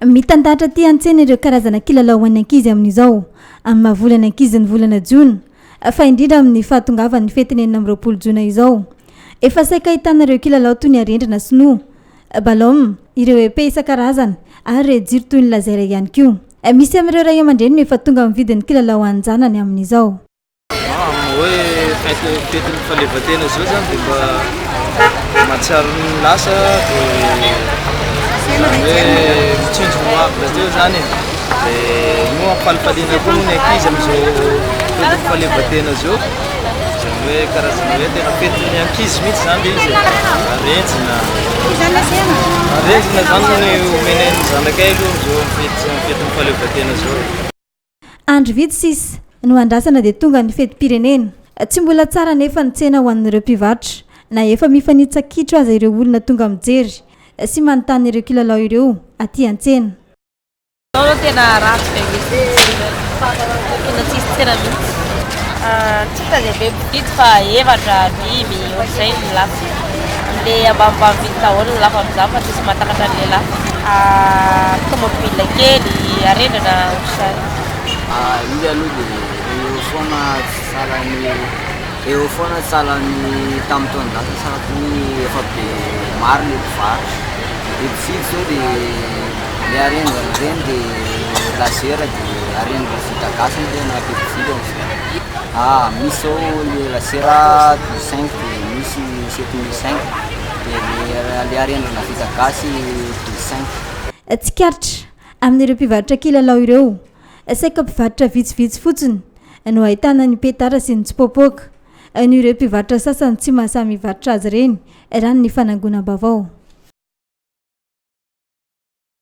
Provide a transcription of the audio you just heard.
Mitandahatra ty an-tsena ireo karazana kilalao ho an'ny ankizy amin'izao amin'ny mahavolana ankizy ny volana Juin fa indrindra amin'ny fahatongavan'ny fetiny 4 Jona izao. Efa saika ahitana ireo kilalao toy ny arendrina sinoa, ballon, ireo epée isan-karazany ary ireo jiro toy ny laser ihany koa. Misy amin'ireo ray aman-dreny no efa tonga mividin'ny kilalao anjanany amin'izao. Hoe fetiny faleovan-tena zao zany dia mba mahatsiaro ny lasa mitsinjo moavy zao zany dia moa ampalifaliana koa ny ankizy amin'izao fetiny faleovan-tena zao zany hoe karazana hoe tena fetin'ny ankizy mihitsy zany izy arendrina zany ny omenan'ny zanakay aloha zao fetiny faleovan-tena zao. Andro vitsy sisa no andrasana dia tonga ny fetim-pirenena. Tsy mbola tsara nefa ny tsena ho an'ireo mpivarotra na efa mifanitsakitro aza ireo olona tonga mijery sy manontany ireo kilalao ireo aty an-tsena. Tena ratsy be tena tsisy tsena mihitsy. Tsy tazebe mpividy fa efatra dimy ohatr'izay ny lafo. Le ambanimbany vidy daholo ny lafo amin'izany fa tsisy mahatakatra ny lehilahy. Tomobile kely, arendrina ohatr'izay. Izy aloha dia eo foana salan'ny tamin'ny taona lasa sarako ny efa be maro ny mpivarotra. Dia mpividy zao dia le arendrina ireny dia lasera dia arendrina vita gasy ny tena be mpividy amin'izay. Misy zao le lasera 5 dia misy 7500 dia le arendrina vita gasy 5. Tsikaritra amin'ireo mpivarotra kilalao ireo. Saika mpivarotra vitsivitsy fotsiny no ahitana ny petara sy ny tsipôpôka. Ny ireo mpivarotra sasany tsy mahasamy mivarotra azy ireny raha ny fanangonam-baovao.